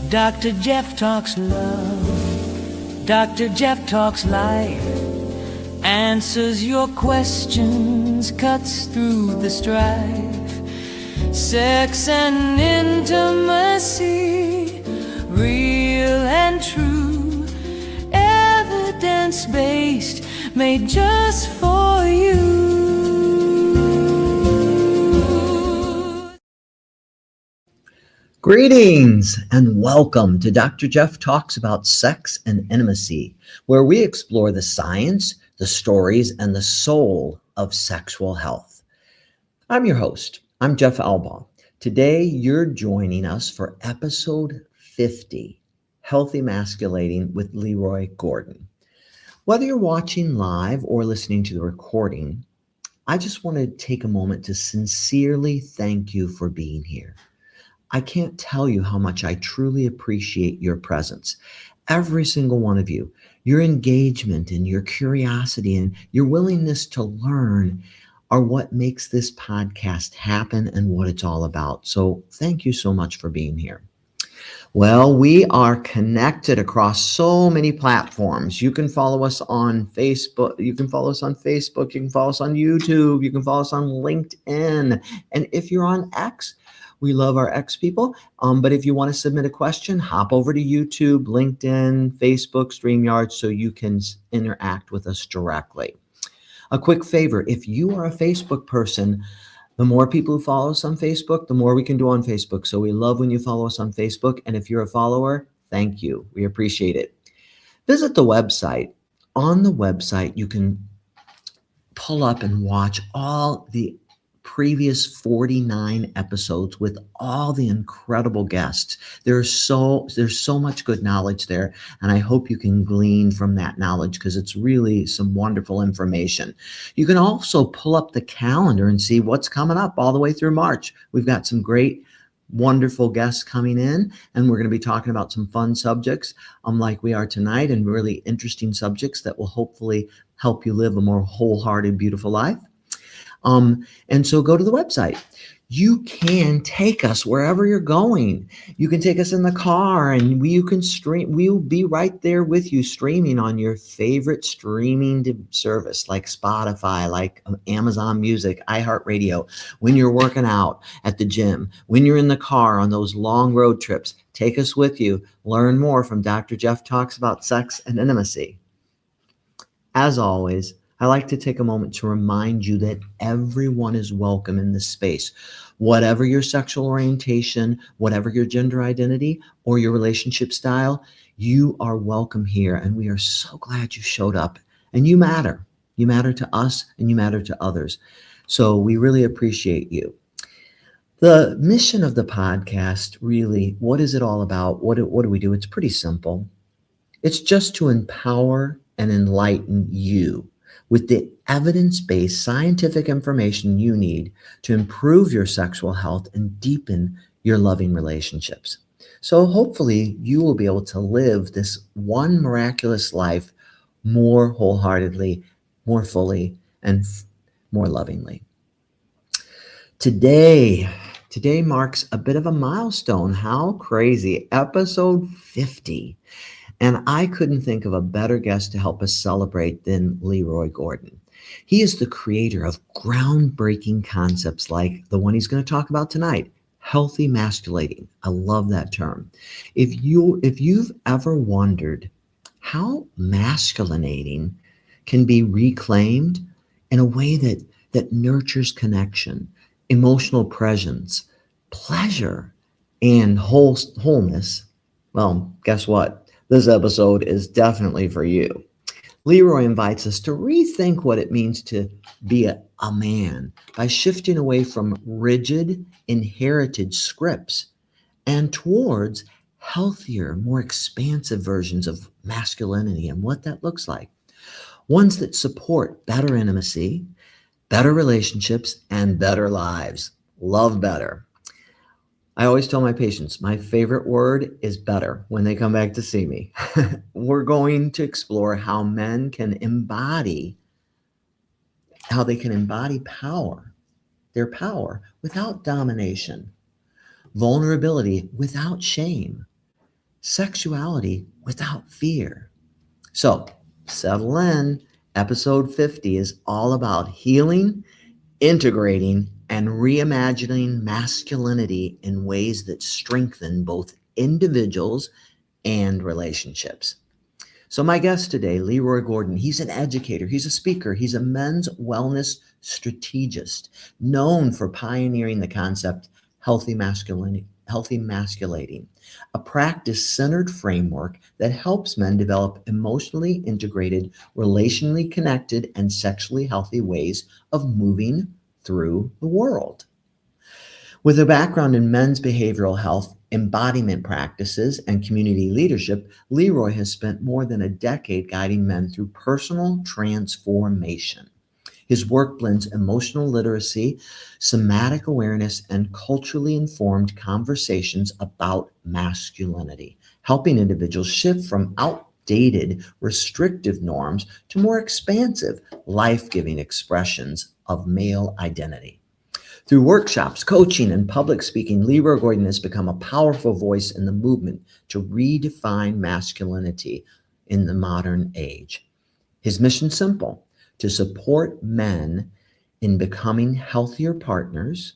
Dr. Jeff talks love. Dr. Jeff talks life. Answers your questions, cuts through the strife. Sex and intimacy, real and true. Evidence-based, made just for you. Greetings and welcome to Dr. Jeff Talks About Sex and Intimacy, where we explore the science, the stories, and the soul of sexual health. I'm your host. I'm Jeff Albaugh. Today, you're joining us for episode 50, Healthy Masculating with LeRoy Gordon. Whether you're watching live or listening to the recording, I just want to take a moment to sincerely thank you for being here. I can't tell you how much I truly appreciate your presence. Every single one of you, your engagement and your curiosity and your willingness to learn are what makes this podcast happen and what it's all about. So thank you so much for being here. Well, we are connected across so many platforms. You can follow us on Facebook. You can follow us on Facebook. You can follow us on YouTube. You can follow us on LinkedIn. And if you're on X, we love our X people. But if you want to submit a question, hop over to YouTube, LinkedIn, Facebook, StreamYard, so you can interact with us directly. A quick favor, if you are a Facebook person, the more people who follow us on Facebook, the more we can do on Facebook. So we love when you follow us on Facebook. And if you're a follower, thank you. We appreciate it. Visit the website. On the website, you can pull up and watch all the previous 49 episodes with all the incredible guests. There's so much good knowledge there, and I hope you can glean from that knowledge because it's really some wonderful information. You can also pull up the calendar and see what's coming up all the way through March. We've got some great, wonderful guests coming in, and we're going to be talking about some fun subjects like we are tonight, and really interesting subjects that will hopefully help you live a more wholehearted, beautiful life. And so go to the website. You can take us wherever you're going. You can take us in the car and you can stream. We'll be right there with you streaming on your favorite streaming service like Spotify, like Amazon Music, iHeartRadio. When you're working out at the gym, when you're in the car on those long road trips, take us with you. Learn more from Dr. Jeff Talks About Sex and Intimacy. As always, I like to take a moment to remind you that everyone is welcome in this space. Whatever your sexual orientation, whatever your gender identity or your relationship style, you are welcome here. And we are so glad you showed up. And you matter. You matter to us and you matter to others. So we really appreciate you. The mission of the podcast, really, what is it all about? What do we do? It's pretty simple. It's just to empower and enlighten you with the evidence-based scientific information you need to improve your sexual health and deepen your loving relationships. So hopefully you will be able to live this one miraculous life more wholeheartedly, more fully, and more lovingly. Today marks a bit of a milestone. How crazy. Episode 50. And I couldn't think of a better guest to help us celebrate than LeRoy Gordon. He is the creator of groundbreaking concepts like the one he's going to talk about tonight, healthy masculating. I love that term. If you've ever wondered how masculinating can be reclaimed in a way that nurtures connection, emotional presence, pleasure, and wholeness, well, guess what? This episode is definitely for you. LeRoy invites us to rethink what it means to be a man by shifting away from rigid, inherited scripts and towards healthier, more expansive versions of masculinity and what that looks like. Ones that support better intimacy, better relationships, and better lives. Love better. I always tell my patients, my favorite word is better when they come back to see me. We're going to explore how men can embody, how they can embody power, their power without domination, vulnerability without shame, sexuality without fear. So, settle in. Episode 50 is all about healing, integrating, and reimagining masculinity in ways that strengthen both individuals and relationships. So, my guest today, LeRoy Gordon, he's an educator, he's a speaker, he's a men's wellness strategist, known for pioneering the concept healthy masculating, a practice centered framework that helps men develop emotionally integrated, relationally connected, and sexually healthy ways of moving through the world. With a background in men's behavioral health, embodiment practices, and community leadership, LeRoy has spent more than a decade guiding men through personal transformation. His work blends emotional literacy, somatic awareness, and culturally informed conversations about masculinity, helping individuals shift from outdated, restrictive norms to more expansive, life giving expressions of male identity. Through workshops, coaching, and public speaking, LeRoy Gordon has become a powerful voice in the movement to redefine masculinity in the modern age. His mission simple: to support men in becoming healthier partners.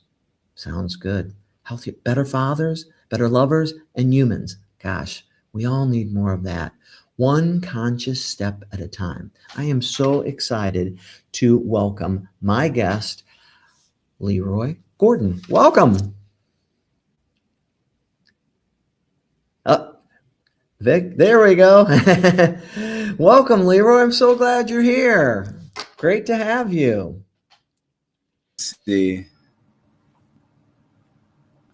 Sounds good. Healthier, better fathers, better lovers, and humans. Gosh, we all need more of that. One conscious step at a time. I am so excited to welcome my guest, LeRoy Gordon. Welcome. Oh, Vic, there we go. Welcome, LeRoy. I'm so glad you're here. Great to have you. See.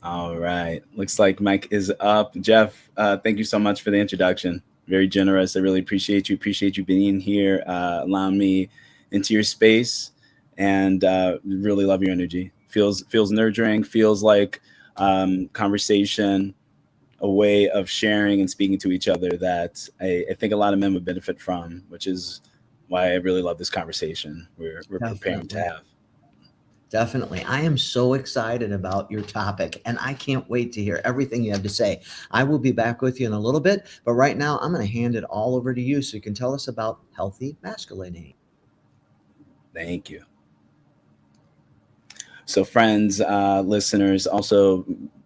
All right. Looks like Mike is up. Jeff, thank you so much for the introduction. Very generous. I really appreciate you. Appreciate you being here, allowing me into your space, and really love your energy. Feels nurturing. Feels like conversation, a way of sharing and speaking to each other that I think a lot of men would benefit from, which is why I really love this conversation we're preparing to have. Definitely. I am so excited about your topic, and I can't wait to hear everything you have to say. I will be back with you in a little bit, but right now I'm going to hand it all over to you so you can tell us about healthy masculinity. Thank you. So, friends, listeners, also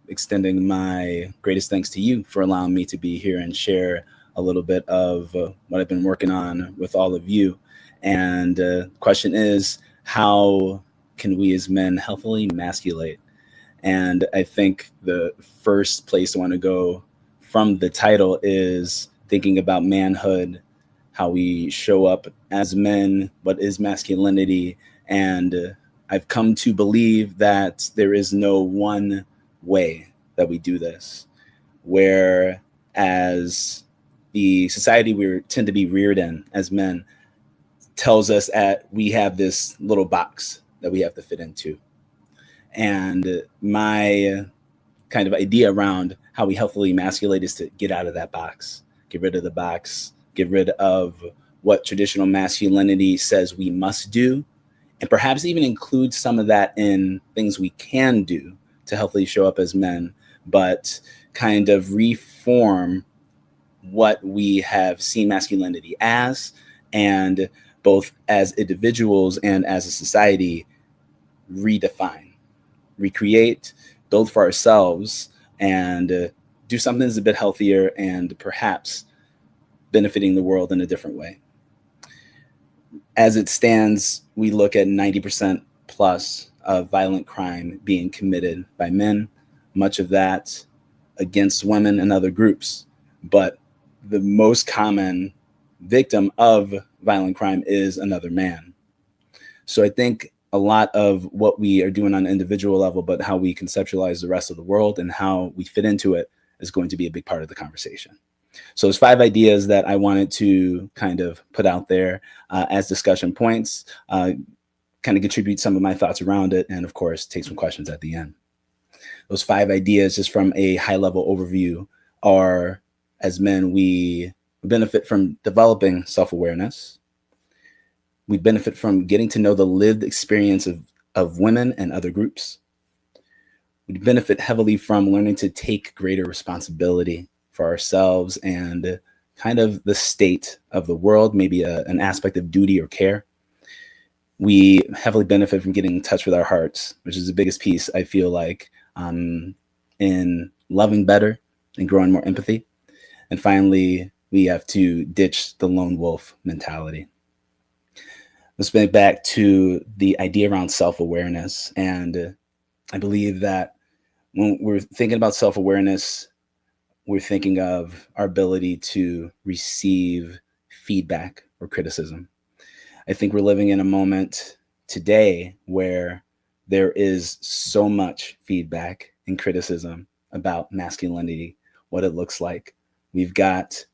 extending my greatest thanks to you for allowing me to be here and share a little bit of what I've been working on with all of you. And the question is, how can we as men healthily masculate? And I think the first place I want to go from the title is thinking about manhood, how we show up as men, what is masculinity. And I've come to believe that there is no one way that we do this, whereas the society we tend to be reared in as men tells us that we have this little box that we have to fit into. And my kind of idea around how we healthily emasculate is to get out of that box, get rid of the box, get rid of what traditional masculinity says we must do, and perhaps even include some of that in things we can do to healthily show up as men, but kind of reform what we have seen masculinity as, and both as individuals and as a society, redefine, recreate, build for ourselves, and do something that's a bit healthier and perhaps benefiting the world in a different way. As it stands, we look at 90% plus of violent crime being committed by men, much of that against women and other groups. But the most common victim of violent crime is another man. So I think a lot of what we are doing on an individual level, but how we conceptualize the rest of the world and how we fit into it is going to be a big part of the conversation. So there's 5 ideas that I wanted to kind of put out there as discussion points, kind of contribute some of my thoughts around it, and of course, take some questions at the end. Those 5 ideas, just from a high level overview, are as men, we benefit from developing self-awareness. We benefit from getting to know the lived experience of women and other groups. We benefit heavily from learning to take greater responsibility for ourselves and kind of the state of the world, maybe an aspect of duty or care. We heavily benefit from getting in touch with our hearts, which is the biggest piece, I feel like, in loving better and growing more empathy. And finally, we have to ditch the lone wolf mentality. Let's bring it back to the idea around self-awareness. And I believe that when we're thinking about self-awareness, we're thinking of our ability to receive feedback or criticism. I think we're living in a moment today where there is so much feedback and criticism about masculinity, what it looks like. We've got,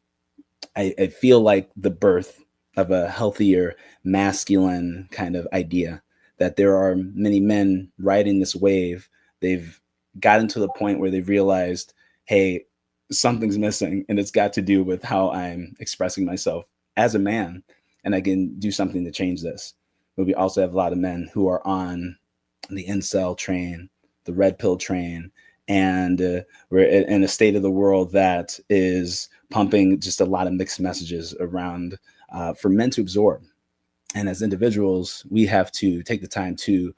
I feel like, the birth of a healthier masculine kind of idea, that there are many men riding this wave. They've gotten to the point where they've realized, hey, something's missing, and it's got to do with how I'm expressing myself as a man, and I can do something to change this. But we also have a lot of men who are on the incel train, the red pill train, and we're in a state of the world that is pumping just a lot of mixed messages around for men to absorb. And as individuals, we have to take the time to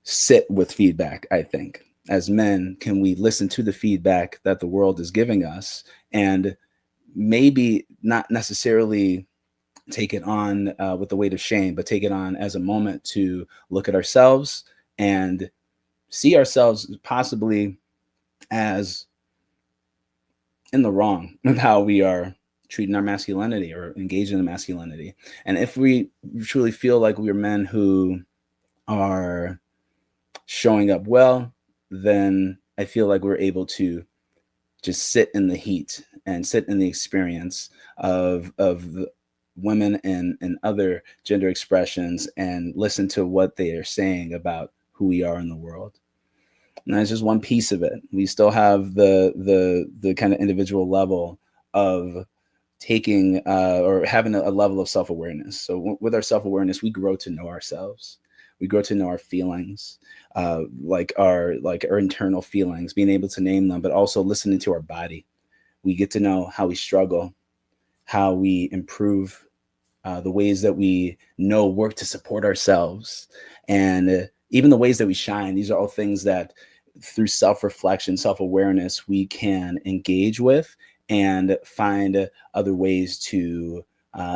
sit with feedback, I think. As men, can we listen to the feedback that the world is giving us and maybe not necessarily take it on with the weight of shame, but take it on as a moment to look at ourselves and see ourselves possibly as in the wrong with how we are treating our masculinity or engaging in masculinity. And if we truly feel like we're men who are showing up well, then I feel like we're able to just sit in the heat and sit in the experience of the women and other gender expressions and listen to what they are saying about who we are in the world. And that's just one piece of it. We still have the kind of individual level of taking or having a level of self-awareness. So with our self-awareness, we grow to know ourselves. We grow to know our feelings, like our internal feelings, being able to name them, but also listening to our body. We get to know how we struggle, how we improve, the ways that we know work to support ourselves, and even the ways that we shine. These are all things that through self-reflection, self-awareness, we can engage with and find other ways to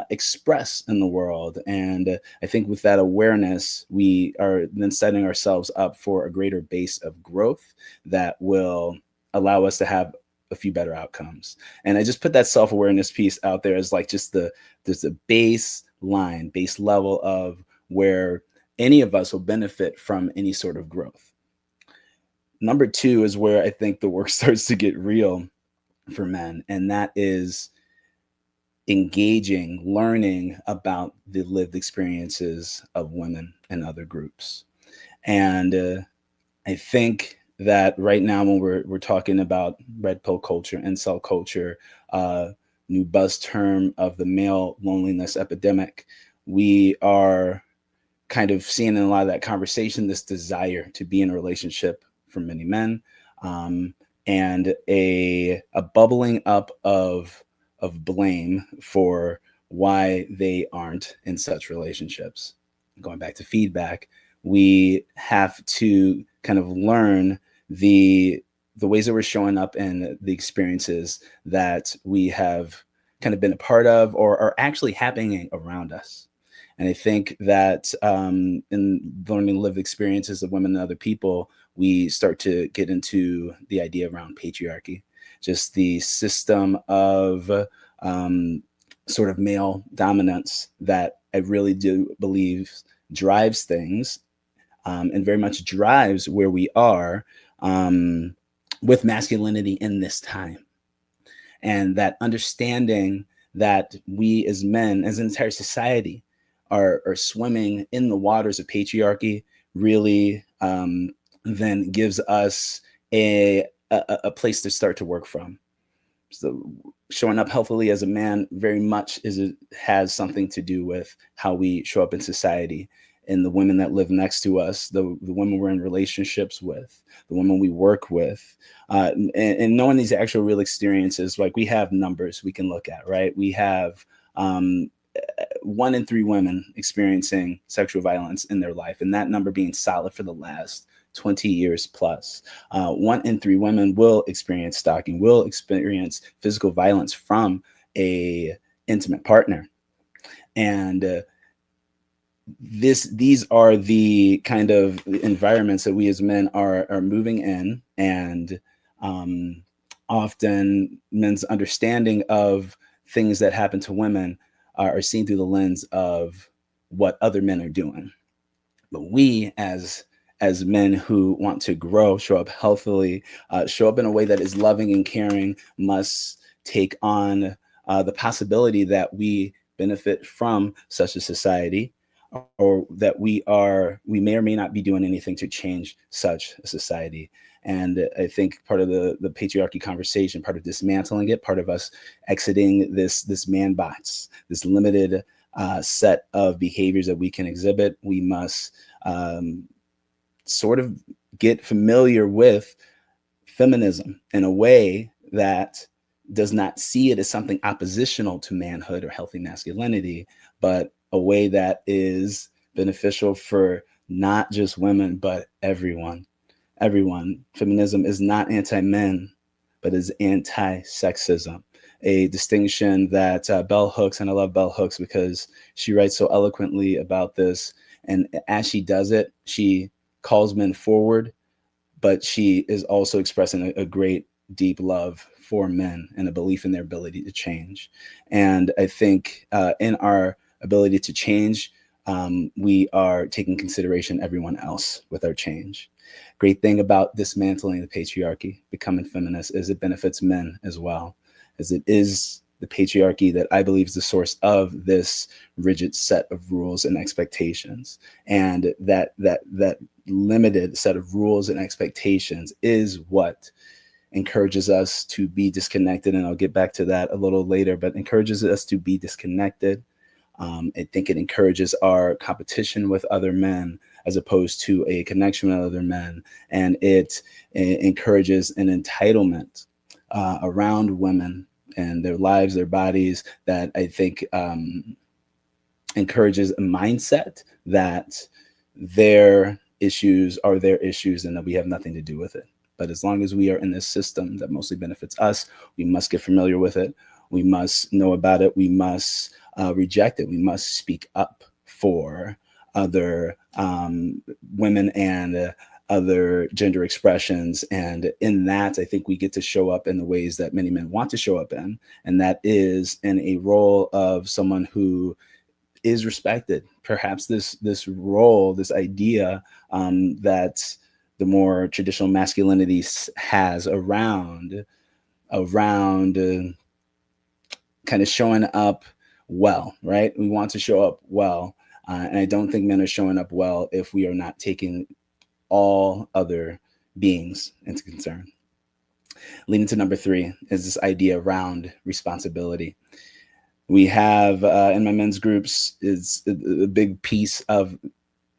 express in the world. And I think with that awareness, we are then setting ourselves up for a greater base of growth that will allow us to have a few better outcomes. And I just put that self-awareness piece out there as like just there's a base level of where any of us will benefit from any sort of growth. Number two is where I think the work starts to get real for men, and that is engaging, learning about the lived experiences of women and other groups. And I think that right now, when we're talking about red pill culture, incel culture, new buzz term of the male loneliness epidemic, we are kind of seeing in a lot of that conversation this desire to be in a relationship for many men, and a bubbling up of blame for why they aren't in such relationships. Going back to feedback, we have to kind of learn the ways that we're showing up and the experiences that we have kind of been a part of or are actually happening around us. And I think that in learning lived experiences of women and other people, we start to get into the idea around patriarchy, just the system of sort of male dominance that I really do believe drives things and very much drives where we are with masculinity in this time. And that understanding that we as men, as an entire society, are swimming in the waters of patriarchy really then gives us a place to start to work from. So showing up healthily as a man very much has something to do with how we show up in society. in the women that live next to us, the women we're in relationships with, the women we work with, and knowing these actual real experiences. Like, we have numbers we can look at, right? We have 1 in 3 women experiencing sexual violence in their life, and that number being solid for the last 20 years plus. 1 in 3 women will experience stalking, will experience physical violence from a intimate partner. And these are the kind of environments that we as men are moving in, and often men's understanding of things that happen to women are seen through the lens of what other men are doing. But we, as men who want to grow, show up healthily, show up in a way that is loving and caring, must take on the possibility that we benefit from such a society, or that we may or may not be doing anything to change such a society. And I think part of the patriarchy conversation, part of dismantling it, part of us exiting this man box, this limited set of behaviors that we can exhibit, we must sort of get familiar with feminism in a way that does not see it as something oppositional to manhood or healthy masculinity, but a way that is beneficial for not just women, but everyone. Feminism is not anti-men, but is anti-sexism. A distinction that Bell Hooks, and I love Bell Hooks because she writes so eloquently about this. And as she does it, she calls men forward, but she is also expressing a great, deep love for men and a belief in their ability to change. And I think in our ability to change, we are taking consideration everyone else with our change. Great thing about dismantling the patriarchy, becoming feminist, is it benefits men as well, as it is the patriarchy that I believe is the source of this rigid set of rules and expectations. And that limited set of rules and expectations is what encourages us to be disconnected. And I'll get back to that a little later, but encourages us to be disconnected. I think it encourages our competition with other men as opposed to a connection with other men. And it encourages an entitlement around women and their lives, their bodies, that I think encourages a mindset that their issues are their issues and that we have nothing to do with it. But as long as we are in this system that mostly benefits us, we must get familiar with it. We must know about it. We must reject it. We must speak up for other women and other gender expressions. And in that, I think we get to show up in the ways that many men want to show up in. And that is in a role of someone who is respected. Perhaps this role, this idea that the more traditional masculinity has around kind of showing up well, right? We want to show up well. And I don't think men are showing up well if we are not taking all other beings into concern. Leading to number 3 is this idea around responsibility. We have in my men's groups, is a big piece of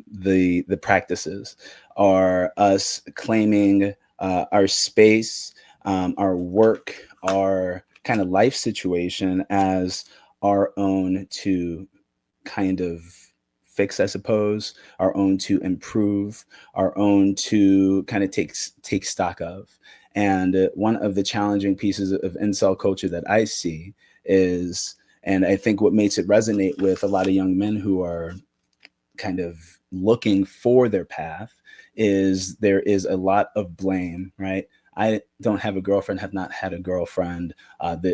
the practices are us claiming our space, our work, our kind of life situation as our own to kind of fix, I suppose, our own to improve, our own to kind of take stock of. And one of the challenging pieces of incel culture that I see is, and I think what makes it resonate with a lot of young men who are kind of looking for their path, is there is a lot of blame, right? I don't have a girlfriend, have not had a girlfriend.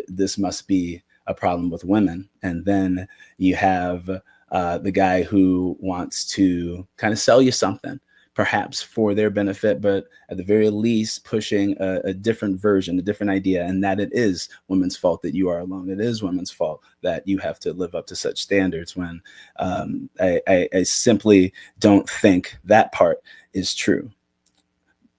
This must be a problem with women. And then you have the guy who wants to kind of sell you something, perhaps for their benefit, but at the very least pushing a different version, a different idea, and that it is women's fault that you are alone. It is women's fault that you have to live up to such standards, when I simply don't think that part is true.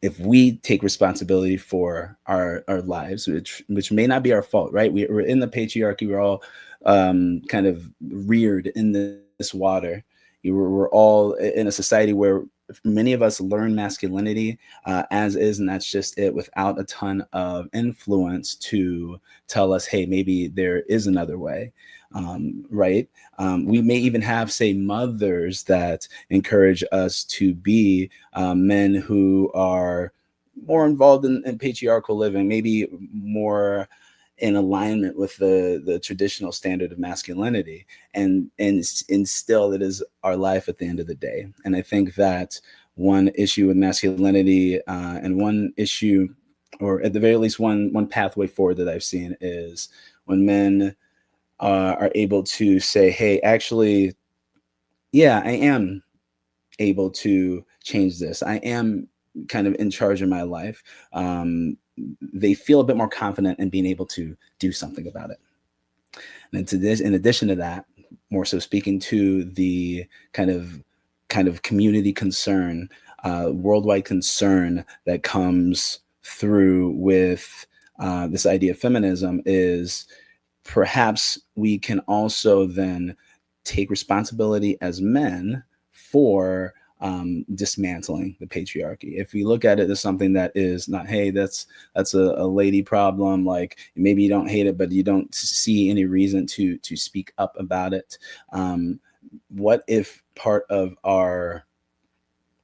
If we take responsibility for our lives, which may not be our fault, right? We're in the patriarchy. We're all kind of reared in this water. We're all in a society where many of us learn masculinity as is, and that's just it, without a ton of influence to tell us, hey, maybe there is another way. Right? We may even have, say, mothers that encourage us to be men who are more involved in patriarchal living, maybe more in alignment with the traditional standard of masculinity, and still it is our life at the end of the day. And I think that one issue with masculinity, and one issue, or at the very least one pathway forward that I've seen, is when men are able to say, hey, actually, yeah, I am able to change this. I am kind of in charge of my life. They feel a bit more confident in being able to do something about it. And to this, in addition to that, more so speaking to the kind of community concern, worldwide concern that comes through with this idea of feminism, is perhaps we can also then take responsibility as men for dismantling the patriarchy. If we look at it as something that is not, hey, that's a lady problem, like maybe you don't hate it, but you don't see any reason to speak up about it. What if part of our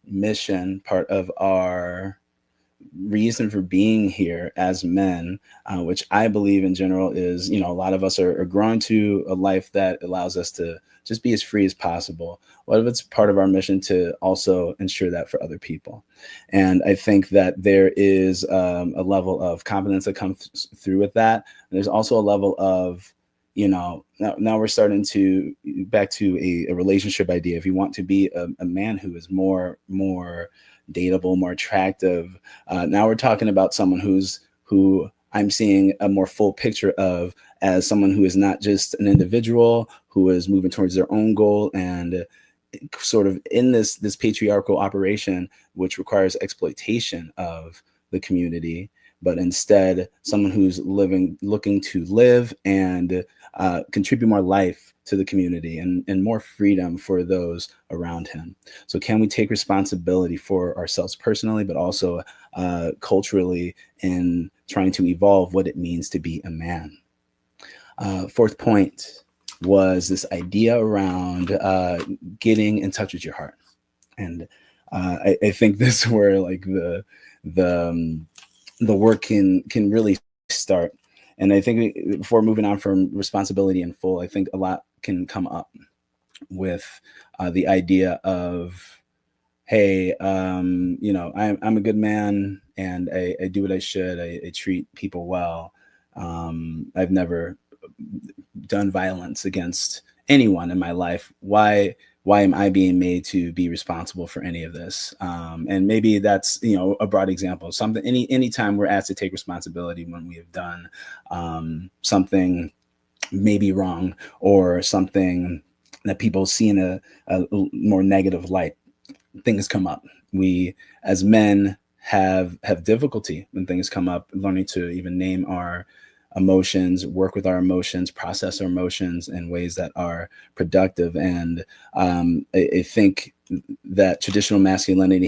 mission, part of our reason for being here as men, which I believe in general is, a lot of us are growing to a life that allows us to just be as free as possible. What if it's part of our mission to also ensure that for other people? And I think that there is a level of confidence that comes through with that. And there's also a level of, now we're starting to back to a relationship idea. If you want to be a man who is more dateable, more attractive, now we're talking about someone who I'm seeing a more full picture of, as someone who is not just an individual who is moving towards their own goal and sort of in this patriarchal operation, which requires exploitation of the community, but instead someone who's looking to live and contribute more life to the community and more freedom for those around him. So can we take responsibility for ourselves personally, but also culturally, in trying to evolve what it means to be a man? Fourth point was this idea around getting in touch with your heart. And I think this is where like the work can really start. And I think before moving on from responsibility in full, I think a lot can come up with the idea of, hey, I'm a good man and I do what I should. I treat people well. I've never done violence against anyone in my life. Why am I being made to be responsible for any of this? And maybe that's, a broad example. Something, anytime we're asked to take responsibility when we have done something maybe wrong, or something that people see in a more negative light, things come up. We as men have difficulty when things come up, learning to even name our emotions, work with our emotions, process our emotions in ways that are productive. And I think that traditional masculinity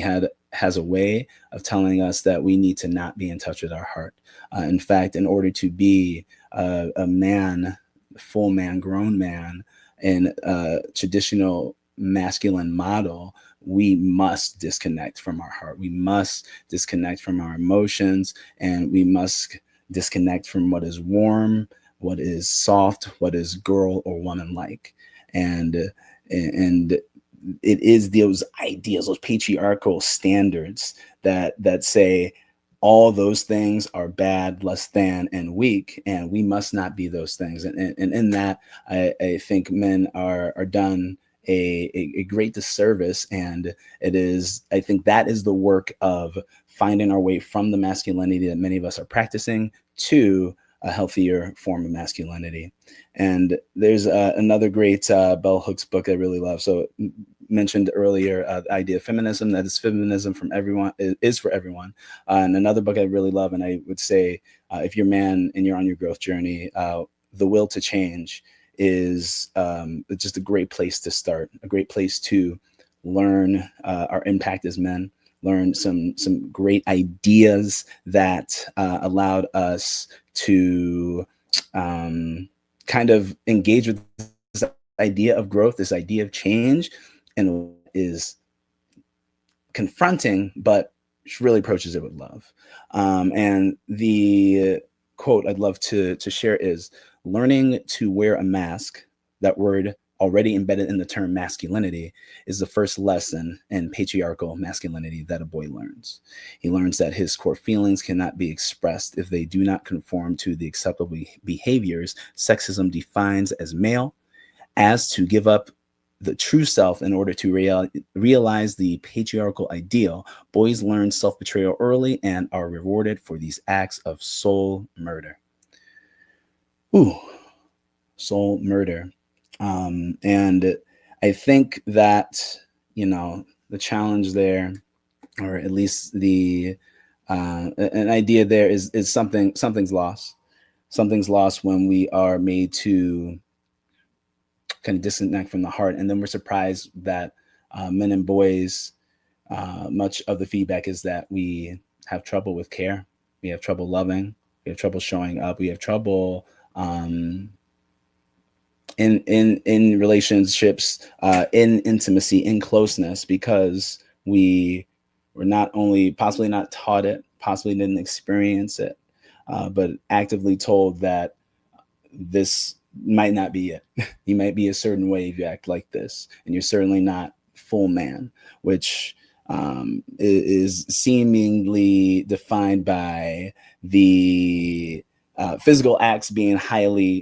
has a way of telling us that we need to not be in touch with our heart. In fact, in order to be a man, full man, grown man in a traditional masculine model, we must disconnect from our heart. We must disconnect from our emotions, and we must disconnect from what is warm, what is soft, what is girl or woman like. And it is those ideas, those patriarchal standards that say all those things are bad, less than, and weak, and we must not be those things. And in that, I think men are done a great disservice. And I think that is the work of finding our way from the masculinity that many of us are practicing to a healthier form of masculinity. And there's another great bell hooks book I really love. So mentioned earlier, the idea of feminism, that is feminism from everyone, is for everyone. And another book I really love, and I would say if you're a man and you're on your growth journey, The Will to Change is just a great place to start, a great place to learn our impact as men, learn some great ideas that allowed us to kind of engage with this idea of growth, this idea of change, and is confronting, but she really approaches it with love. And the quote I'd love to share is, learning to wear a mask, that word already embedded in the term masculinity, is the first lesson in patriarchal masculinity that a boy learns. He learns that his core feelings cannot be expressed if they do not conform to the acceptable behaviors sexism defines as male, as to give up the true self in order to realize the patriarchal ideal. Boys learn self-betrayal early and are rewarded for these acts of soul murder. Ooh, soul murder. And I think that, the challenge there, or at least the an idea there is something's lost. Something's lost when we are made to kind of disconnect from the heart, and then we're surprised that men and boys, much of the feedback is that we have trouble with care, we have trouble loving, we have trouble showing up, we have trouble in relationships, in intimacy, in closeness, because we were not only possibly not taught it, possibly didn't experience it, but actively told that this might not be it. You might be a certain way if you act like this, and you're certainly not full man, which is seemingly defined by the physical acts being highly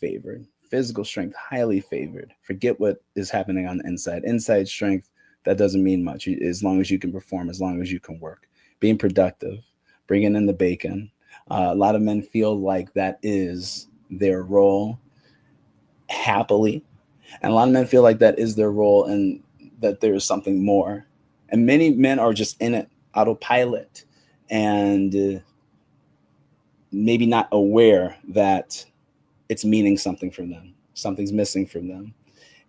favored. Physical strength, highly favored. Forget what is happening on the inside. Inside strength, that doesn't mean much as long as you can perform, as long as you can work. Being productive, bringing in the bacon. A lot of men feel like that is their role happily. And a lot of men feel like that is their role and that there is something more. And many men are just in it, autopilot, and maybe not aware that it's meaning something for them. Something's missing from them.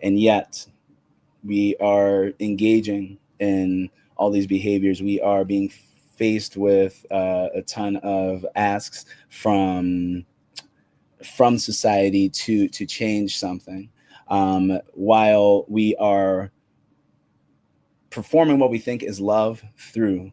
And yet we are engaging in all these behaviors. We are being faced with a ton of asks from society to change something, while we are performing what we think is love through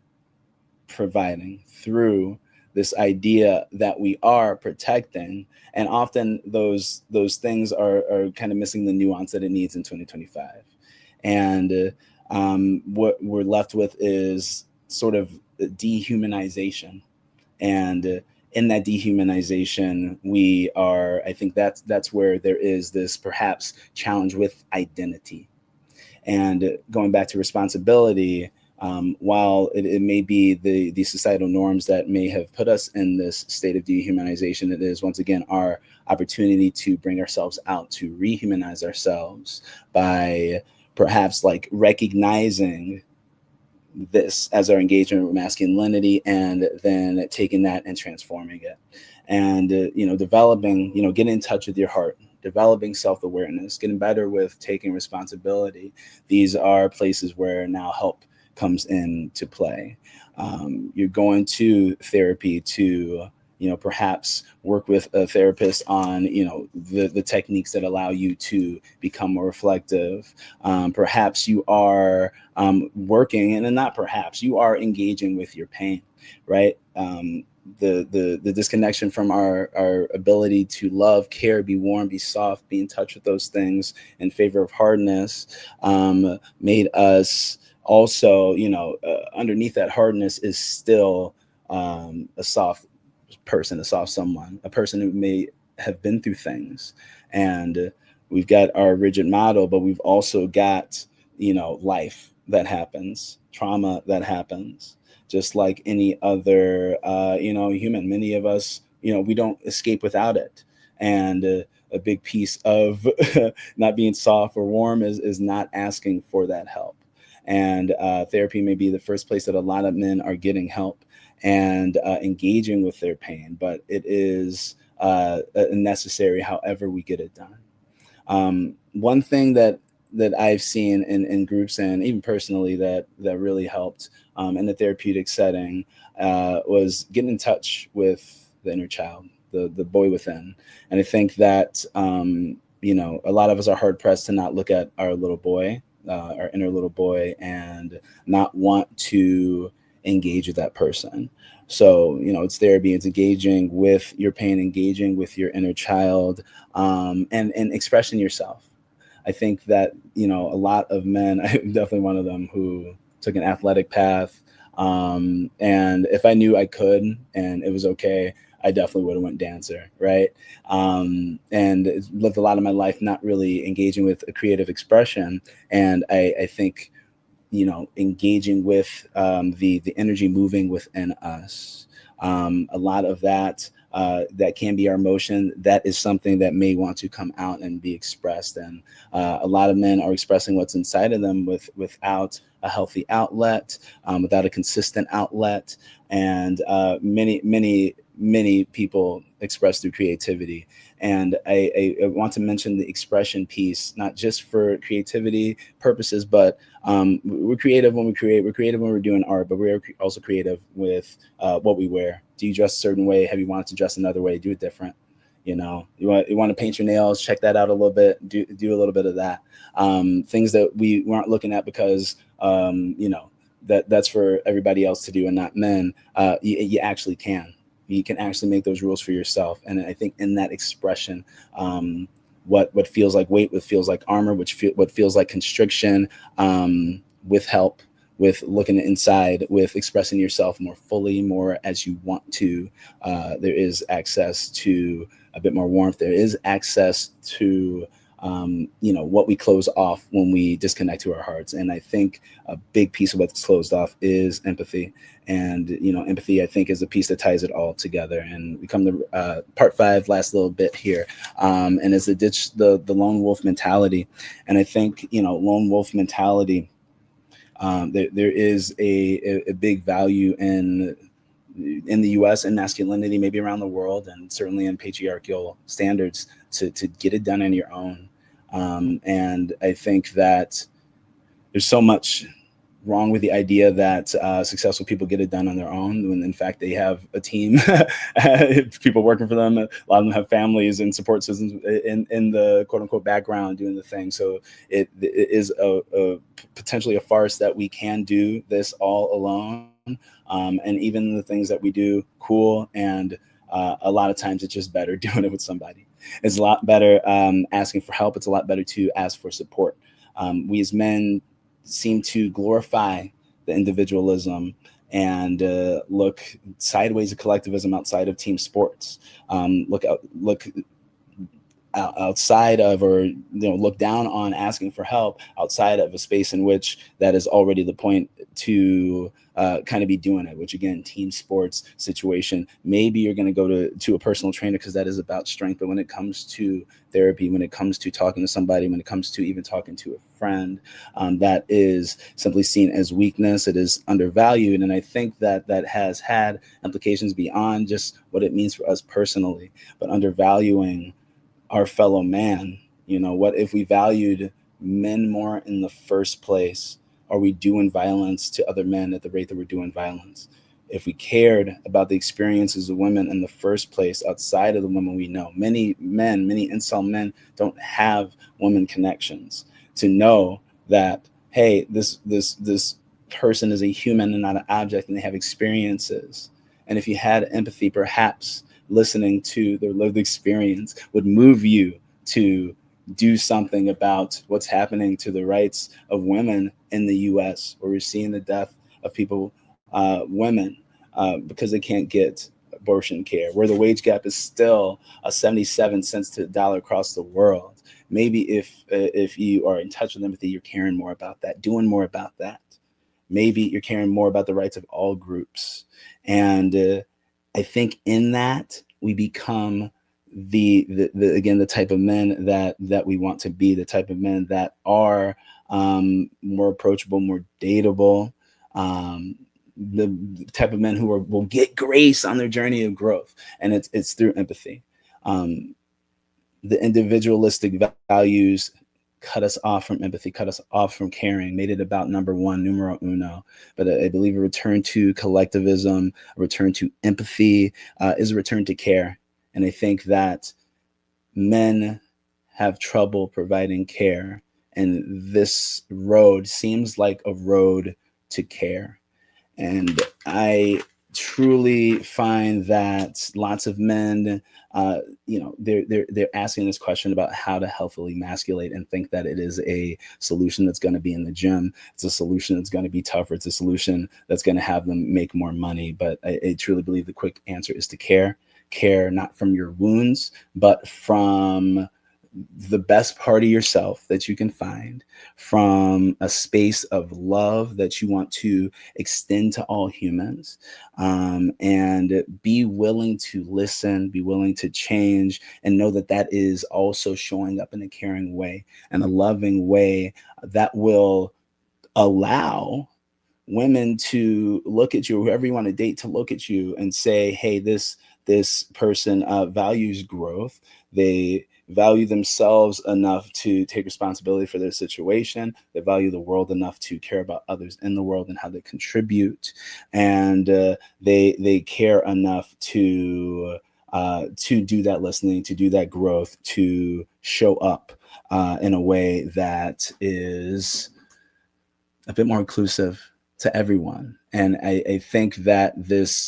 providing, through this idea that we are protecting. And often those things are kind of missing the nuance that it needs in 2025. And what we're left with is sort of dehumanization. And in that dehumanization, I think that's where there is this perhaps challenge with identity. And going back to responsibility, while it may be the societal norms that may have put us in this state of dehumanization, it is once again our opportunity to bring ourselves out, to rehumanize ourselves by perhaps like recognizing this as our engagement with masculinity, and then taking that and transforming it, and developing, getting in touch with your heart, developing self-awareness, getting better with taking responsibility. These are places where now help comes into play. You're going to therapy to perhaps work with a therapist on the techniques that allow you to become more reflective. Perhaps you are working, and then not perhaps, you are engaging with your pain, right? The disconnection from our ability to love, care, be warm, be soft, be in touch with those things in favor of hardness, made us also, underneath that hardness is still a soft person, a soft someone, a person who may have been through things. And we've got our rigid model, but we've also got, life that happens, trauma that happens, just like any other, human. Many of us, we don't escape without it. And a big piece of not being soft or warm is not asking for that help. And therapy may be the first place that a lot of men are getting help and engaging with their pain, but it is necessary, however we get it done. One thing that I've seen in groups and even personally that really helped in the therapeutic setting was getting in touch with the inner child, the boy within. And I think that a lot of us are hard pressed to not look at our little boy, our inner little boy, and not want to engage with that person. So, it's therapy, it's engaging with your pain, engaging with your inner child, and expressing yourself. I think that, a lot of men, I'm definitely one of them, who took an athletic path. And if I knew I could and it was okay, I definitely would have went dancer, right? And lived a lot of my life not really engaging with a creative expression. And I think, engaging with the energy moving within us. A lot of that that can be our emotion. That is something that may want to come out and be expressed. And a lot of men are expressing what's inside of them without a healthy outlet, without a consistent outlet. And many people express through creativity. And I want to mention the expression piece, not just for creativity purposes, but we're creative when we create. We're creative when we're doing art, but we're also creative with what we wear. Do you dress a certain way? Have you wanted to dress another way? Do it different. You want to paint your nails, check that out a little bit, do a little bit of that. Things that we weren't looking at because, that's for everybody else to do and not men. You actually can. You can actually make those rules for yourself. And I think in that expression, what feels like weight, what feels like armor, what feels like constriction, with help, with looking inside, with expressing yourself more fully, more as you want to, there is access to a bit more warmth. There is access to what we close off when we disconnect to our hearts. And I think a big piece of what's closed off is empathy. And, empathy, I think, is a piece that ties it all together. And we come to part 5, last little bit here, and is to ditch the lone wolf mentality. And I think, lone wolf mentality, there is a big value in the US and masculinity, maybe around the world, and certainly in patriarchal standards to get it done on your own. And I think that there's so much wrong with the idea that successful people get it done on their own, when in fact they have a team, people working for them. A lot of them have families and support systems in the quote unquote background doing the thing. So it is a potentially a farce that we can do this all alone. And even the things that we do, cool. And a lot of times it's just better doing it with somebody. It's a lot better asking for help. It's a lot better to ask for support. We as men seem to glorify the individualism and look sideways at collectivism outside of team sports. Look outside of, or look down on asking for help outside of a space in which that is already the point to kind of be doing it, which again, team sports situation. Maybe you're going to go to a personal trainer because that is about strength. But when it comes to therapy, when it comes to talking to somebody, when it comes to even talking to a friend, that is simply seen as weakness. It is undervalued. And I think that has had implications beyond just what it means for us personally, but undervaluing our fellow man. What if we valued men more in the first place? Are we doing violence to other men at the rate that we're doing violence? If we cared about the experiences of women in the first place, outside of the women we know, many incel men don't have women connections to know that, hey, this person is a human and not an object, and they have experiences. And if you had empathy, perhaps listening to their lived experience would move you to do something about what's happening to the rights of women in the US, where we're seeing the death of people, women, because they can't get abortion care, where the wage gap is still 77 cents to the dollar across the world. Maybe if you are in touch with empathy, you're caring more about that, doing more about that. Maybe you're caring more about the rights of all groups. And I think in that we become the type of men that we want to be, the type of men that are more approachable, more dateable, the type of men who will get grace on their journey of growth. And it's through empathy. The individualistic values cut us off from empathy, cut us off from caring, made it about number one, numero uno. But I believe a return to collectivism, a return to empathy is a return to care. And I think that men have trouble providing care. And this road seems like a road to care. And I truly find that lots of men, they're asking this question about how to healthily masculate and think that it is a solution that's going to be in the gym. It's a solution that's going to be tougher. It's a solution that's going to have them make more money. But I truly believe the quick answer is to care. Care not from your wounds, but from the best part of yourself that you can find, from a space of love that you want to extend to all humans, and be willing to listen, be willing to change, and know that that is also showing up in a caring way and a loving way that will allow women to look at you, whoever you want to date, to look at you and say, hey, this person values growth. They value themselves enough to take responsibility for their situation. They value the world enough to care about others in the world and how they contribute. And they care enough to do that listening, to do that growth, to show up in a way that is a bit more inclusive to everyone. And I think that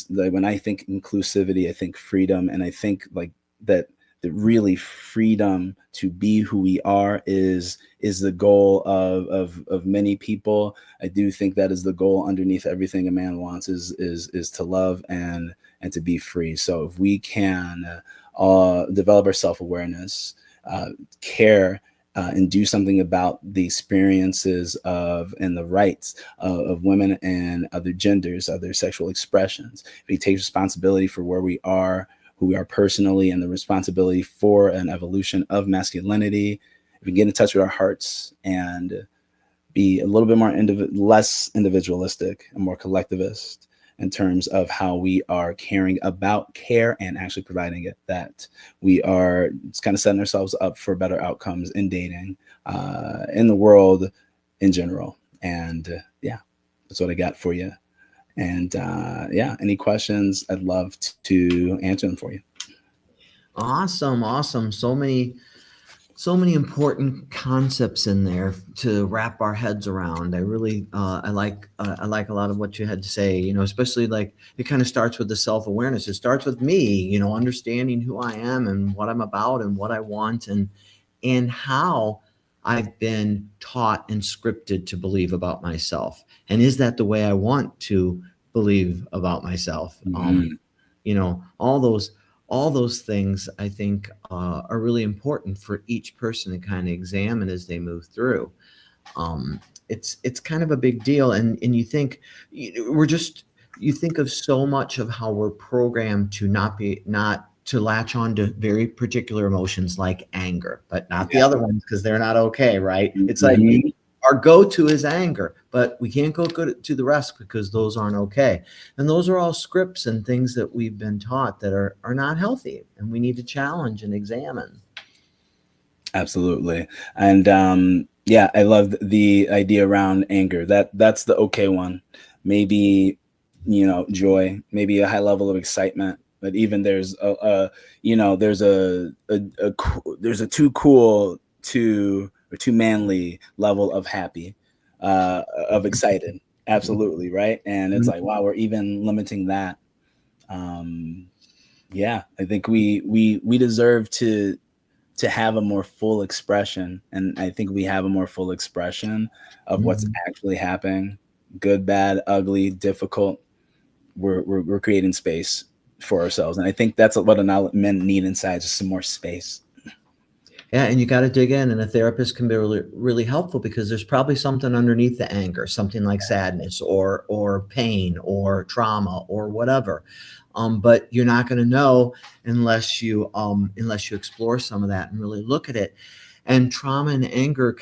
when I think inclusivity, I think freedom, and I think like that really freedom to be who we are is the goal of many people. I do think that is the goal underneath everything a man wants is to love and to be free. So if we can develop our self-awareness, care, and do something about the experiences of and the rights of women and other genders, other sexual expressions, if we take responsibility for where we are, who we are personally, and the responsibility for an evolution of masculinity, if we get in touch with our hearts and be a little bit more less individualistic and more collectivist in terms of how we are caring about care and actually providing it, that we are just kind of setting ourselves up for better outcomes in dating, in the world in general. And that's what I got for you. And any questions, I'd love to answer them for you. Awesome. So many important concepts in there to wrap our heads around. I really, I like a lot of what you had to say, especially like it kind of starts with the self-awareness. It starts with me, understanding who I am and what I'm about and what I want and how I've been taught and scripted to believe about myself. And is that the way I want to believe about myself? Mm-hmm. All those things I think are really important for each person to kind of examine as they move through. It's kind of a big deal. And you think you think of so much of how we're programmed to not to latch on to very particular emotions like anger, but not the other ones because they're not okay, right? It's like our go-to is anger, but we can't go to the rest because those aren't okay. And those are all scripts and things that we've been taught that are not healthy, and we need to challenge and examine. Absolutely. And I love the idea around anger. That's the okay one. Maybe, joy, maybe a high level of excitement. But even there's there's a too cool or too manly level of happy, of excited. Absolutely. Right. And it's like, wow, we're even limiting that. I think we deserve to have a more full expression. And I think we have a more full expression of what's actually happening. Good, bad, ugly, difficult. We're creating space for ourselves. And I think that's what men need inside, just some more space. Yeah, and you got to dig in, and a therapist can be really, really helpful because there's probably something underneath the anger, something like sadness or pain or trauma or whatever. But you're not going to know unless you explore some of that and really look at it. And trauma and anger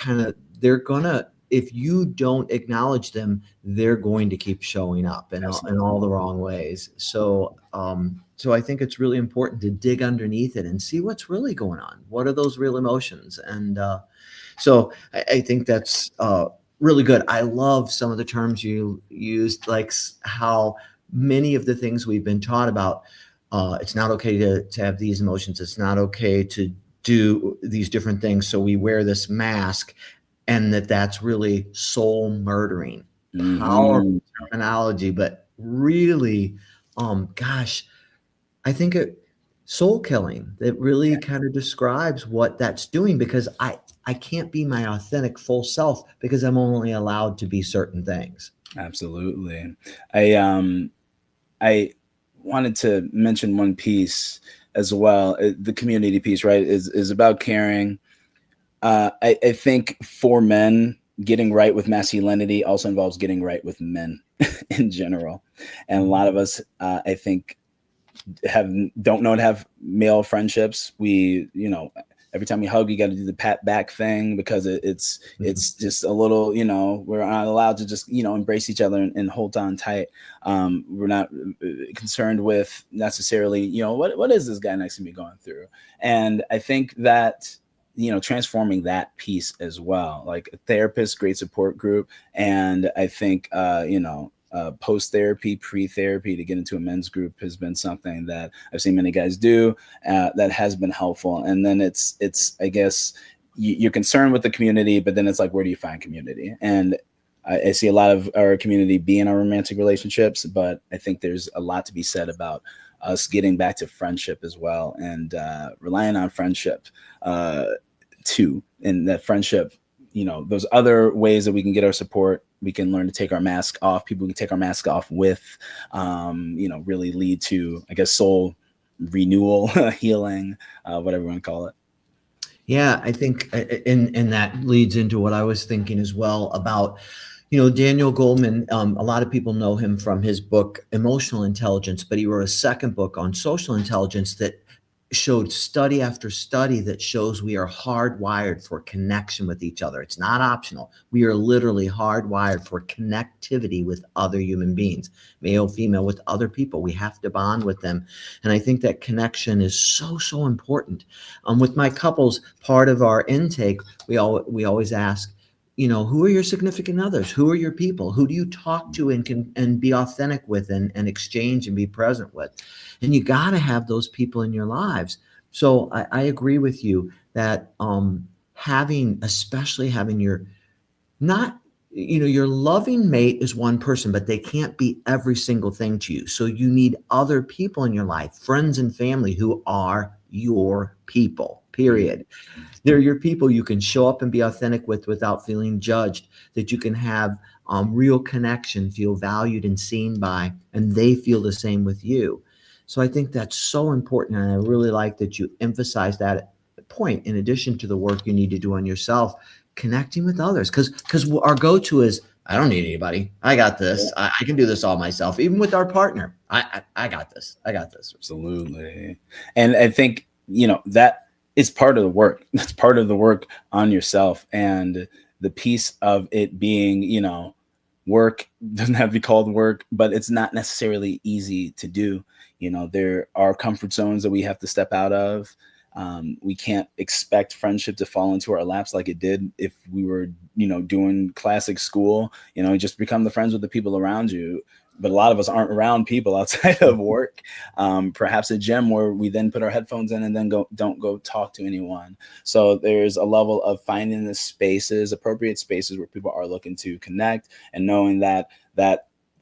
they're gonna if you don't acknowledge them, they're going to keep showing up in all the wrong ways. So so I think it's really important to dig underneath it and see what's really going on. What are those real emotions? And so I think that's really good. I love some of the terms you used, like how many of the things we've been taught about, it's not okay to have these emotions. It's not okay to do these different things. So we wear this mask, and that's really soul murdering. Powerful terminology, but really, gosh, I think soul killing. It really kind of describes what that's doing, because I can't be my authentic full self because I'm only allowed to be certain things. Absolutely. I wanted to mention one piece as well. The community piece, right, is about caring. I think for men, getting right with masculinity also involves getting right with men in general. And a lot of us, I think, don't know how to have male friendships. We, every time we hug, you got to do the pat back thing because it's just a little, we're not allowed to just, embrace each other and hold on tight. We're not concerned with necessarily, what is this guy next to me going through? And I think that, transforming that piece as well, like a therapist, great support group. And I think, post-therapy, pre-therapy to get into a men's group has been something that I've seen many guys do that has been helpful. And then it's I guess you're concerned with the community, but then it's like, where do you find community? And I see a lot of our community be in our romantic relationships, but I think there's a lot to be said about us getting back to friendship as well, and relying on friendship too. And that friendship, those other ways that we can get our support, we can learn to take our mask off. People we can take our mask off with, really lead to, I guess, soul renewal, healing, whatever you want to call it. Yeah, I think, and that leads into what I was thinking as well about, Daniel Goleman. A lot of people know him from his book, Emotional Intelligence, but he wrote a second book on social intelligence that showed study after study that shows we are hardwired for connection with each other. It's not optional. We are literally hardwired for connectivity with other human beings, male, female, with other people. We have to bond with them. And I think that connection is so, so important. With my couples, part of our intake, we always ask, who are your significant others? Who are your people? Who do you talk to and be authentic with and exchange and be present with? And you got to have those people in your lives. So I agree with you that especially having your loving mate is one person, but they can't be every single thing to you. So you need other people in your life, friends and family who are your people, period. They're your people you can show up and be authentic with without feeling judged, that you can have real connection, feel valued and seen by, and they feel the same with you. So I think that's so important. And I really like that you emphasize that point, in addition to the work you need to do on yourself, connecting with others. Because our go-to is, I don't need anybody. I got this. I can do this all myself. Even with our partner, I got this. I got this. Absolutely. And I think, that is part of the work. That's part of the work on yourself. And the piece of it being, work doesn't have to be called work, but it's not necessarily easy to do. There are comfort zones that we have to step out of. We can't expect friendship to fall into our laps like it did if we were, doing classic school, just become the friends with the people around you. But a lot of us aren't around people outside of work, perhaps a gym where we then put our headphones in and then don't go talk to anyone. So there's a level of finding the spaces, appropriate spaces where people are looking to connect, and knowing that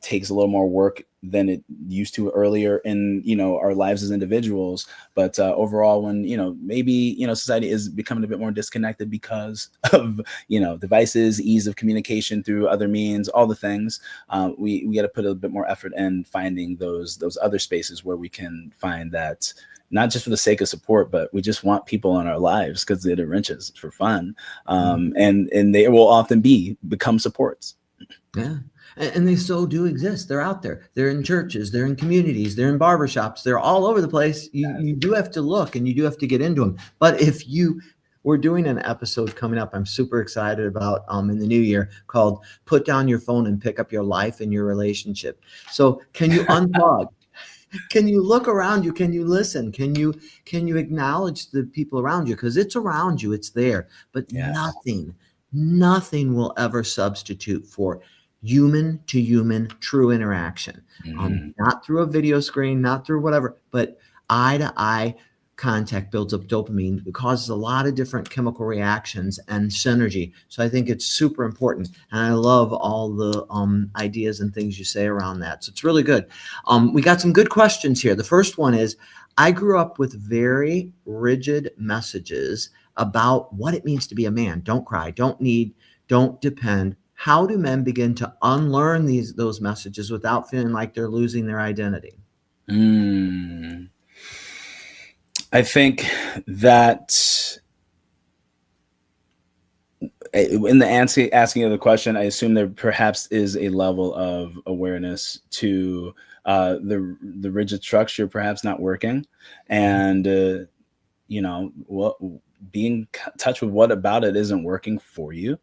takes a little more work than it used to earlier in, our lives as individuals. But overall, when, maybe, society is becoming a bit more disconnected because of, devices, ease of communication through other means, all the things, we got to put a bit more effort in finding those other spaces where we can find that, not just for the sake of support, but we just want people in our lives because it enriches for fun. And they will often become supports. Yeah. And they so do exist. They're out there. They're in churches. They're in communities. They're in barbershops. They're all over the place. You do have to look, and you do have to get into them. But if you we're doing an episode coming up I'm super excited about in the new year called Put Down Your Phone and Pick Up Your Life and Your Relationship. So can you unplug? Can you look around you? Can you listen? Can you acknowledge the people around you? Because it's around you, it's there. But Yes. nothing will ever substitute for human to human true interaction. Not through a video screen, not through whatever, but eye to eye contact builds up dopamine. It causes a lot of different chemical reactions and synergy. So I think it's super important. And I love all the ideas and things you say around that. So it's really good. We got some good questions here. The first one is, I grew up with very rigid messages about what it means to be a man. Don't cry, don't need, don't depend. How do men begin to unlearn those messages without feeling like they're losing their identity? I think that in the asking of the question, I assume there perhaps is a level of awareness to the rigid structure perhaps not working, and what being in touch with what about it isn't working for you.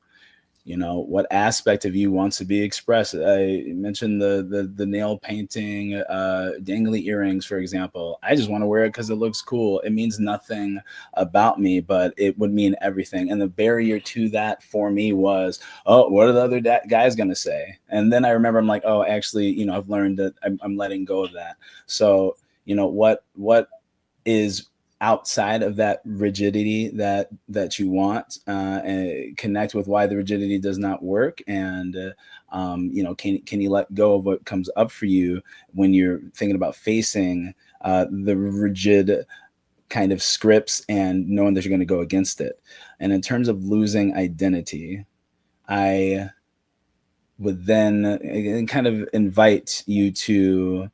What aspect of you wants to be expressed. I mentioned the nail painting, dangly earrings, for example. I just want to wear it because it looks cool. It means nothing about me, but it would mean everything. And the barrier to that for me was, oh, what are the other guys going to say? And then I remember I'm like, oh, actually, I've learned that I'm letting go of that. So, what is outside of that rigidity that you want, and connect with why the rigidity does not work, and can you let go of what comes up for you when you're thinking about facing the rigid kind of scripts and knowing that you're going to go against it. And in terms of losing identity, I would then kind of invite you to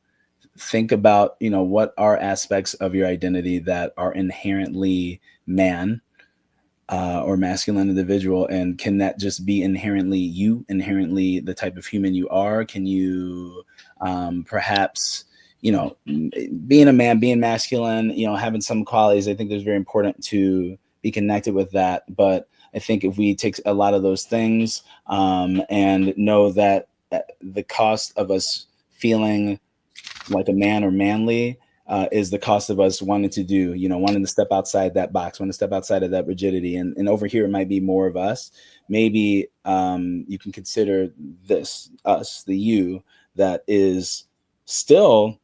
think about, what are aspects of your identity that are inherently man, or masculine individual, and can that just be inherently you, inherently the type of human you are? Can you perhaps, being a man, being masculine, having some qualities, I think there's very important to be connected with that. But I think if we take a lot of those things, and know that the cost of us feeling like a man or manly is the cost of us wanting to step outside that box, wanting to step outside of that rigidity. And over here, it might be more of us. Maybe you can consider us, the you, that is still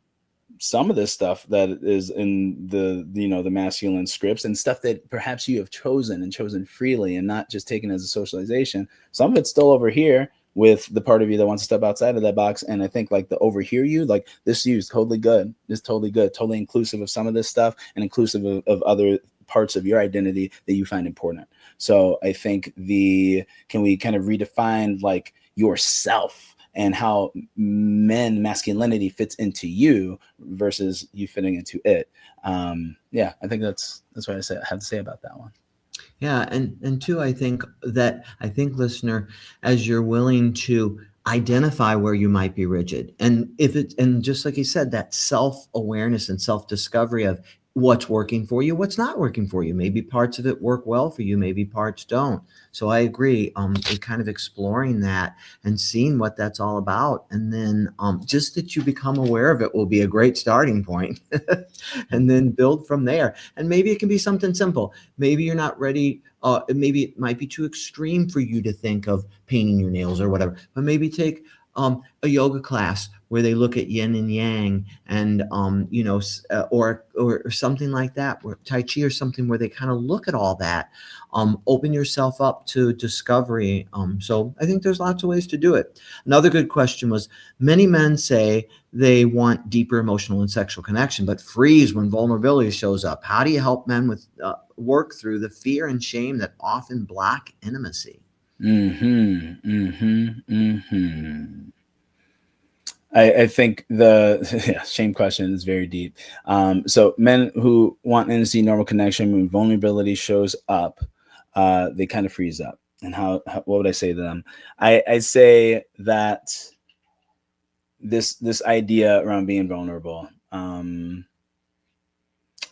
some of this stuff that is in the masculine scripts, and stuff that perhaps you have chosen freely and not just taken as a socialization. Some of it's still over here with the part of you that wants to step outside of that box. And I think like the overhear you, like this you is totally good. It's totally good, totally inclusive of some of this stuff and inclusive of other parts of your identity that you find important. So I think can we kind of redefine like yourself and how masculinity fits into you versus you fitting into it. I think that's what I have to say about that one. Yeah, and two, I think listener, as you're willing to identify where you might be rigid, and just like you said, that self-awareness and self-discovery of what's working for you, what's not working for you. Maybe parts of it work well for you, maybe parts don't. So I agree. Kind of exploring that and seeing what that's all about, and then just that you become aware of it will be a great starting point, and then build from there. And maybe it can be something simple. Maybe you're not ready. Maybe it might be too extreme for you to think of painting your nails or whatever. But maybe take a yoga class where they look at yin and yang, and or something like that, or Tai Chi or something where they kind of look at all that. Open yourself up to discovery. So I think there's lots of ways to do it. Another good question was, many men say they want deeper emotional and sexual connection, but freeze when vulnerability shows up. How do you help men with work through the fear and shame that often block intimacy? I think the shame question is very deep. So men who want intimacy, normal connection, when vulnerability shows up, they kind of freeze up. And what would I say to them? I say that this idea around being vulnerable,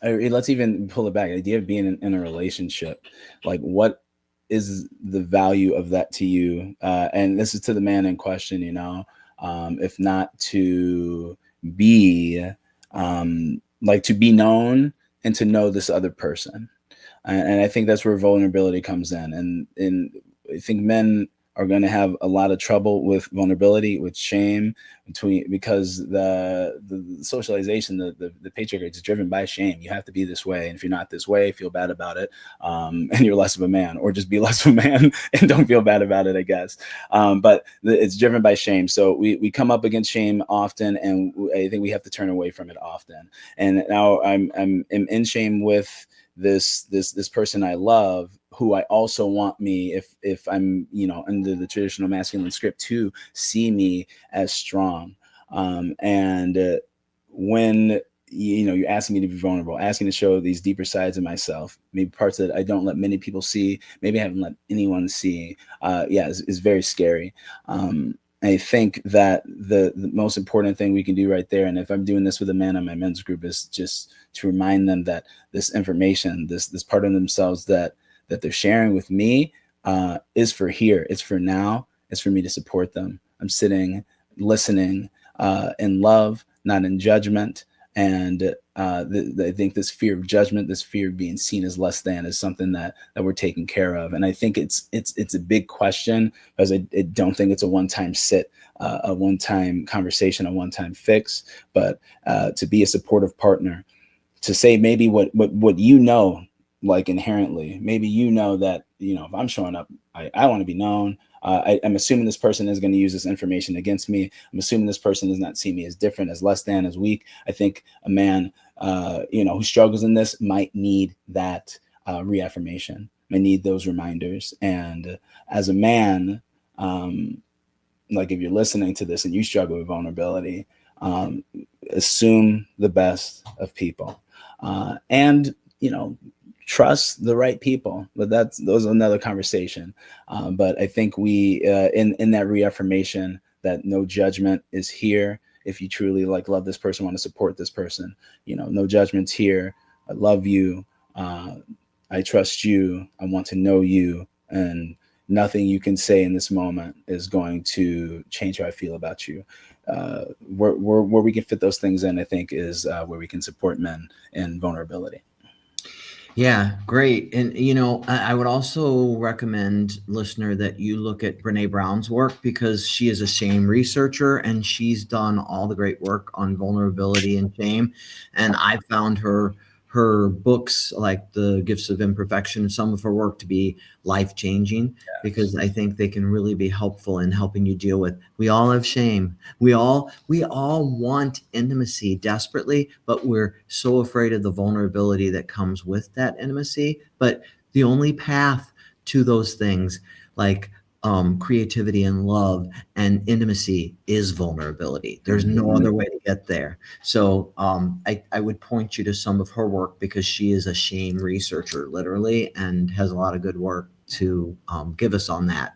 let's even pull it back. The idea of being in a relationship, like what is the value of that to you? And this is to the man in question, if not to be like to be known and to know this other person. And I think that's where vulnerability comes in. And I think men are going to have a lot of trouble with vulnerability, with shame, because the socialization, the patriarchy is driven by shame. You have to be this way, and if you're not this way, feel bad about it, and you're less of a man, or just be less of a man and don't feel bad about it, I guess. But it's driven by shame. So we come up against shame often, and I think we have to turn away from it often. And now I'm in shame with this person I love, who I also want me, if I'm, under the traditional masculine script, to see me as strong. And when you're asking me to be vulnerable, asking to show these deeper sides of myself, maybe parts that I don't let many people see, maybe I haven't let anyone see, is very scary. I think that the most important thing we can do right there, and if I'm doing this with a man on my men's group, is just to remind them that this information, this part of themselves that they're sharing with me, is for here. It's for now. It's for me to support them. I'm sitting, listening, in love, not in judgment. And I think this fear of judgment, this fear of being seen as less than, is something that we're taking care of. And I think it's a big question, because I don't think it's a one-time sit, a one-time conversation, a one-time fix, but to be a supportive partner, to say maybe what like inherently, maybe that, if I'm showing up, I want to be known. I'm assuming this person is going to use this information against me. I'm assuming this person does not see me as different, as less than, as weak. I think a man, who struggles in this might need that reaffirmation, might need those reminders. And as a man, like if you're listening to this and you struggle with vulnerability, assume the best of people, and trust the right people. But those are another conversation. But I think we, in that reaffirmation that no judgment is here. If you truly love this person, want to support this person, no judgment's here. I love you. I trust you. I want to know you, and nothing you can say in this moment is going to change how I feel about you. Where we can fit those things in, I think, is where we can support men in vulnerability. Yeah, great. And, I would also recommend, listener, that you look at Brene Brown's work, because she is a shame researcher and she's done all the great work on vulnerability and shame. And I found her books, like The Gifts of Imperfection, some of her work, to be life-changing, because I think they can really be helpful in helping you deal with, we all have shame. We all want intimacy desperately, but we're so afraid of the vulnerability that comes with that intimacy. But the only path to those things, like creativity and love and intimacy, is vulnerability. There's no other way to get there. So I would point you to some of her work, because she is a shame researcher, literally, and has a lot of good work to give us on that.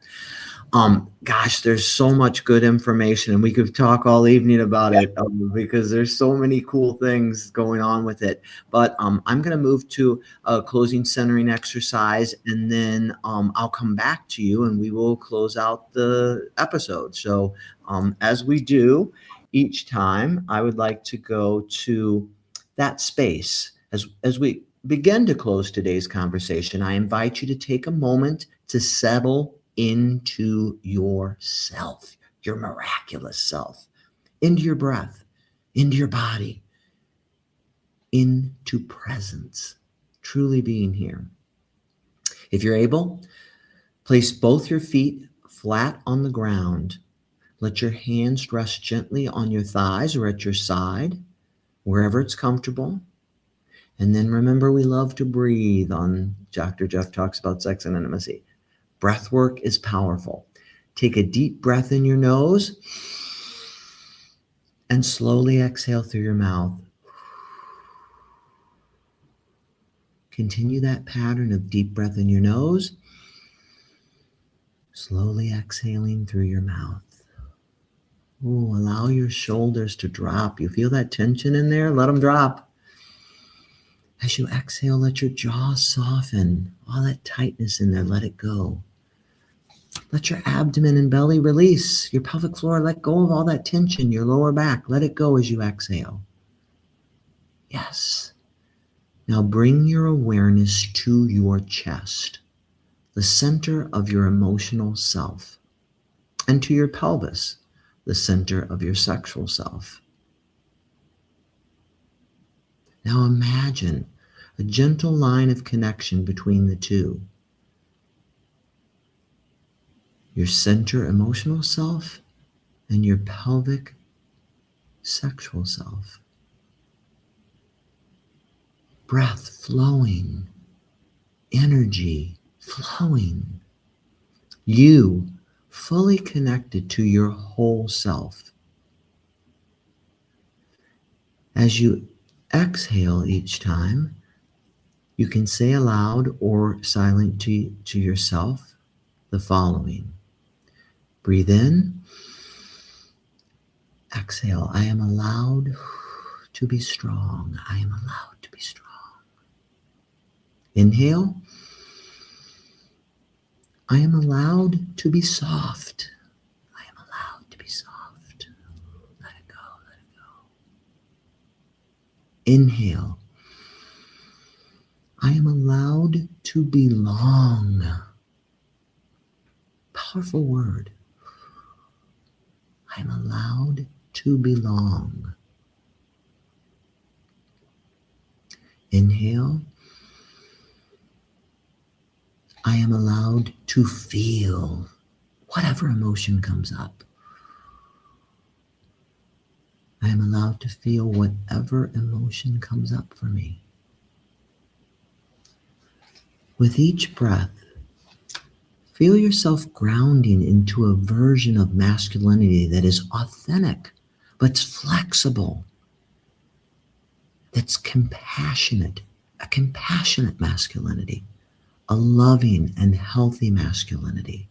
Gosh, there's so much good information, and we could talk all evening about it, because there's so many cool things going on with it. But I'm going to move to a closing centering exercise, and then I'll come back to you and we will close out the episode. So as we do each time, I would like to go to that space. As we begin to close today's conversation, I invite you to take a moment to settle into yourself, your miraculous self, into your breath, into your body, into presence, truly being here. If you're able, place both your feet flat on the ground. Let your hands rest gently on your thighs or at your side, wherever it's comfortable. And then remember, we love to breathe on Dr. Jeff Talks About Sex and Intimacy. Breath work is powerful. Take a deep breath in your nose and slowly exhale through your mouth. Continue that pattern of deep breath in your nose, slowly exhaling through your mouth. Ooh, allow your shoulders to drop. You feel that tension in there? Let them drop. As you exhale, let your jaw soften. All that tightness in there, let it go. Let your abdomen and belly release. Your pelvic floor, let go of all that tension. Your lower back, let it go as you exhale. Yes. Now bring your awareness to your chest, the center of your emotional self, and to your pelvis, the center of your sexual self. Now imagine a gentle line of connection between the two. Your center emotional self and your pelvic sexual self. Breath flowing, energy flowing. You fully connected to your whole self. As you exhale each time, you can say aloud or silent to yourself the following. Breathe in, exhale. I am allowed to be strong. I am allowed to be strong. Inhale, I am allowed to be soft. I am allowed to be soft. Let it go, let it go. Inhale, I am allowed to belong. Powerful word. I am allowed to belong. Inhale, I am allowed to feel whatever emotion comes up. I am allowed to feel whatever emotion comes up for me. With each breath, feel yourself grounding into a version of masculinity that is authentic, but flexible, that's compassionate, a compassionate masculinity, a loving and healthy masculinity.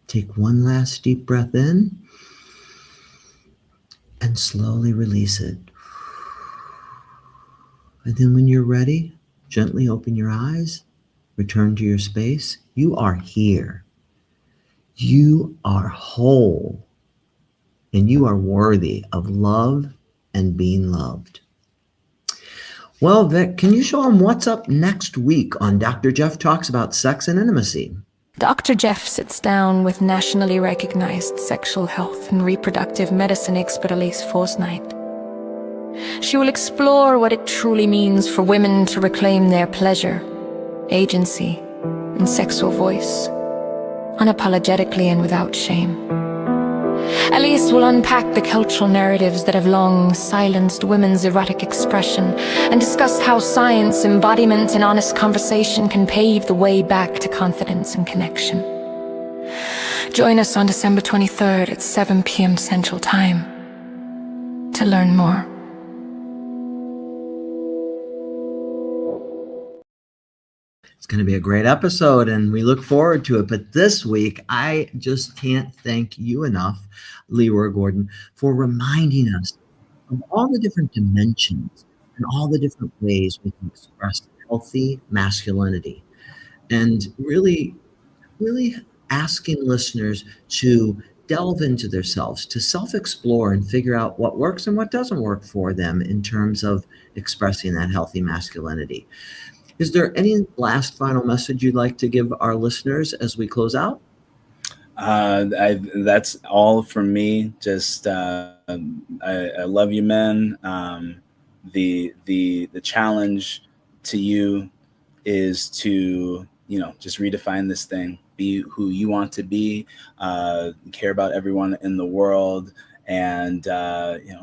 Take one last deep breath in and slowly release it. And then when you're ready, gently open your eyes, return to your space. You are here. You are whole. And you are worthy of love and being loved. Well, Vic, can you show them what's up next week on Dr. Jeff Talks About Sex and Intimacy? Dr. Jeff sits down with nationally recognized sexual health and reproductive medicine expert Elise Forsnight. She will explore what it truly means for women to reclaim their pleasure, agency, and sexual voice, unapologetically and without shame. Elise will unpack the cultural narratives that have long silenced women's erotic expression and discuss how science, embodiment, and honest conversation can pave the way back to confidence and connection. Join us on December 23rd at 7 p.m. Central Time to learn more. It's going to be a great episode, and we look forward to it. But this week, I just can't thank you enough, LeRoy Gordon, for reminding us of all the different dimensions and all the different ways we can express healthy masculinity. And really asking listeners to delve into themselves, to self-explore and figure out what works and what doesn't work for them in terms of expressing that healthy masculinity. Is there any last final message you'd like to give our listeners as we close out? That's all from me. Just I love you, men. The challenge to you is to just redefine this thing. Be who you want to be. Care about everyone in the world, and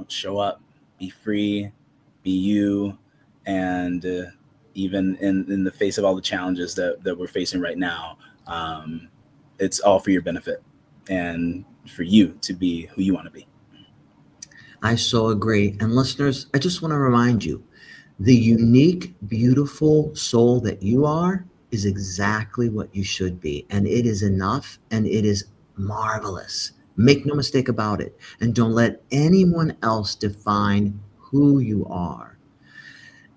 show up. Be free. Be you, and even in the face of all the challenges that we're facing right now, it's all for your benefit and for you to be who you want to be. I so agree. And listeners, I just want to remind you, the unique, beautiful soul that you are is exactly what you should be. And it is enough, and it is marvelous Make no mistake about it. And don't let anyone else define who you are.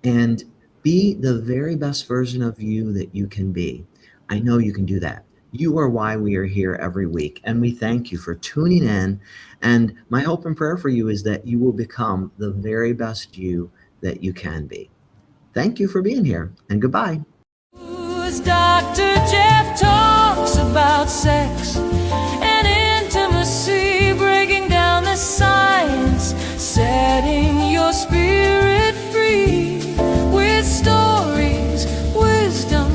And be the very best version of you that you can be. I know you can do that. You are why we are here every week, and we thank you for tuning in. And my hope and prayer for you is that you will become the very best you that you can be. Thank you for being here, and goodbye. Dr. Jeff talks about sex and intimacy, breaking down the science, setting your spirit free with stories, wisdom,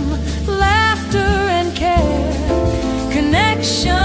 laughter, and care. Connection